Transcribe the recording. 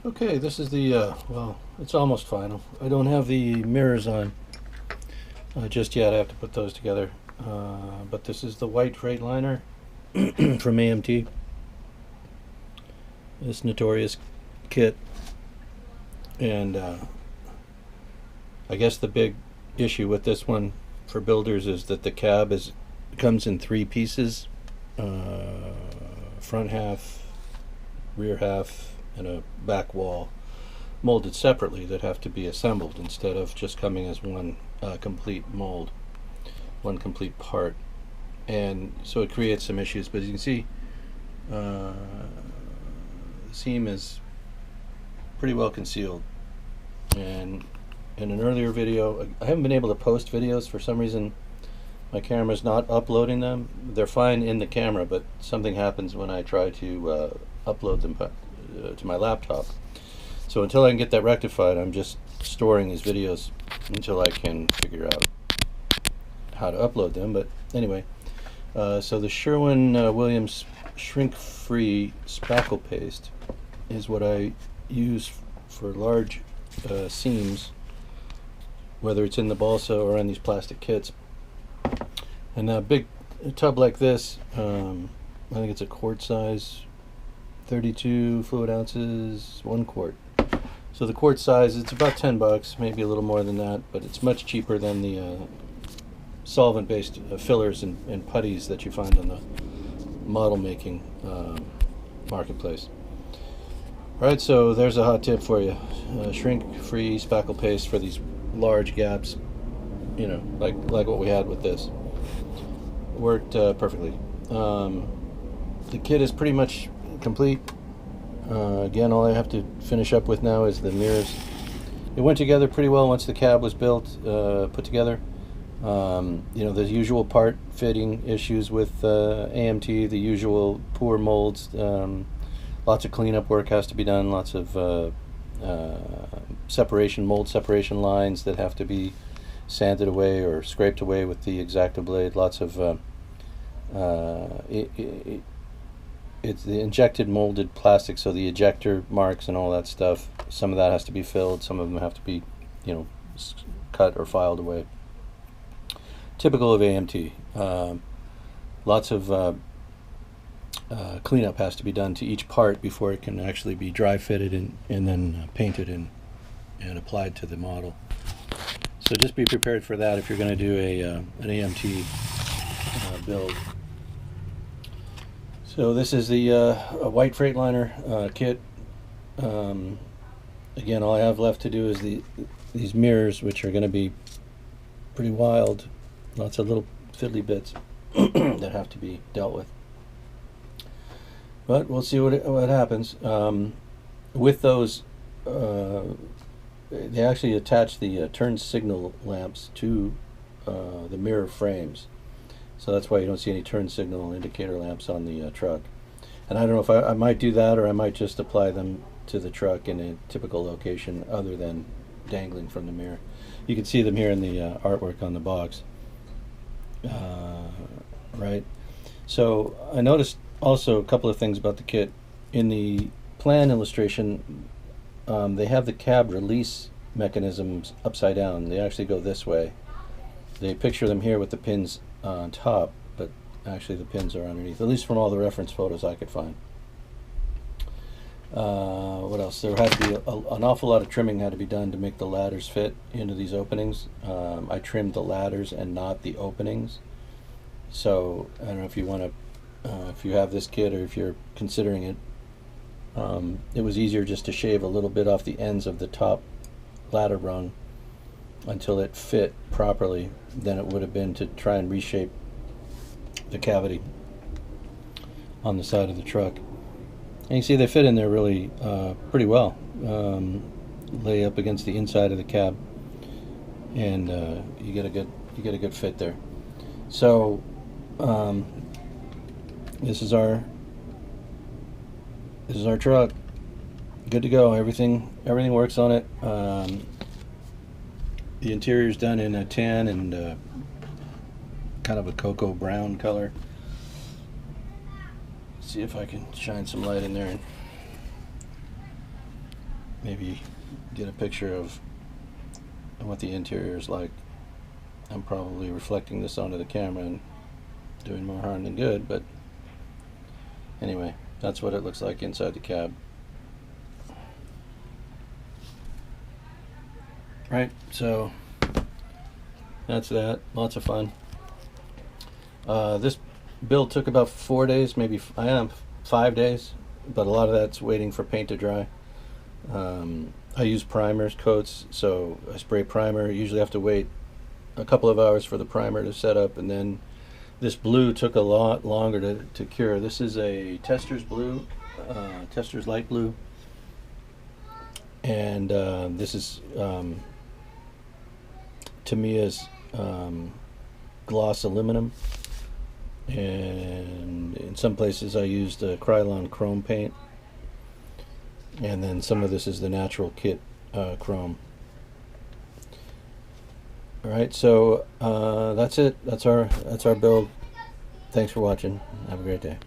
Okay, this is the, well, it's almost final. I don't have the mirrors on just yet. I have to put those together. But this is the White Freightliner from AMT. This notorious kit. And I guess the big issue with this one for builders is that the cab comes in three pieces. Front half, rear half, and a back wall molded separately that have to be assembled instead of just coming as one complete mold, one complete part. And so it creates some issues, but as you can see, the seam is pretty well concealed. And in an earlier video, I haven't been able to post videos for some reason. My camera's not uploading them. They're fine in the camera, but something happens when I try to upload them to my laptop. So until I can get that rectified, I'm just storing these videos until I can figure out how to upload them. But anyway, so the Sherwin Williams shrink-free spackle paste is what I use for large seams, whether it's in the balsa or on these plastic kits. And a big tub like this, I think it's a quart size, 32 fluid ounces, 1 quart. So the quart size, it's about $10, maybe a little more than that, but it's much cheaper than the solvent-based fillers and putties that you find on the model making marketplace. Alright, so there's a hot tip for you. Shrink-free spackle paste for these large gaps, you know, like what we had with this. Worked perfectly. The kit is pretty much complete. Again, all I have to finish up with now is the mirrors. It went together pretty well once the cab was built, put together. You know, the usual part fitting issues with AMT, the usual poor molds. Lots of cleanup work has to be done, lots of mold separation lines that have to be sanded away or scraped away with the X-Acto blade. Lots of it's the injected molded plastic, so the ejector marks and all that stuff, some of that has to be filled, some of them have to be, you know, cut or filed away. Typical of AMT. Lots of cleanup has to be done to each part before it can actually be dry fitted and then painted and applied to the model. So just be prepared for that if you're going to do an AMT build. So this is the White Freightliner kit. Again, all I have left to do is these mirrors, which are going to be pretty wild. Lots of little fiddly bits that have to be dealt with. But we'll see what happens. With those, they actually attach the turn signal lamps to the mirror frames. So that's why you don't see any turn signal indicator lamps on the truck. And I don't know if I might do that, or I might just apply them to the truck in a typical location other than dangling from the mirror. You can see them here in the artwork on the box. Right. So I noticed also a couple of things about the kit. In the plan illustration, they have the cab release mechanisms upside down. They actually go this way. They picture them here with the pins on top, but actually the pins are underneath, at least from all the reference photos I could find. What else? There had to be an awful lot of trimming had to be done to make the ladders fit into these openings. I trimmed the ladders and not the openings. So I don't know if you want to, if you have this kit or if you're considering it, it was easier just to shave a little bit off the ends of the top ladder rung until it fit properly than it would have been to try and reshape the cavity on the side of the truck. And you see they fit in there really pretty well. Lay up against the inside of the cab, and you get a good fit there. So this is our truck. Good to go. Everything works on it. The interior is done in a tan and kind of a cocoa brown color. See if I can shine some light in there. maybe get a picture of what the interior is like. I'm probably reflecting this onto the camera and doing more harm than good, but anyway, that's what it looks like inside the cab. Right, so that's that. Lots of fun. This build took about 4 days, maybe 5 days, but a lot of that's waiting for paint to dry. I use primers, coats, so I spray primer. Usually have to wait a couple of hours for the primer to set up, and then this blue took a lot longer to cure. This is a Tester's blue, Tester's light blue, and this is Tamiya's gloss aluminum, and in some places I used Krylon chrome paint, and then some of this is the natural kit chrome. All right, so that's it. That's our build. Thanks for watching. Have a great day.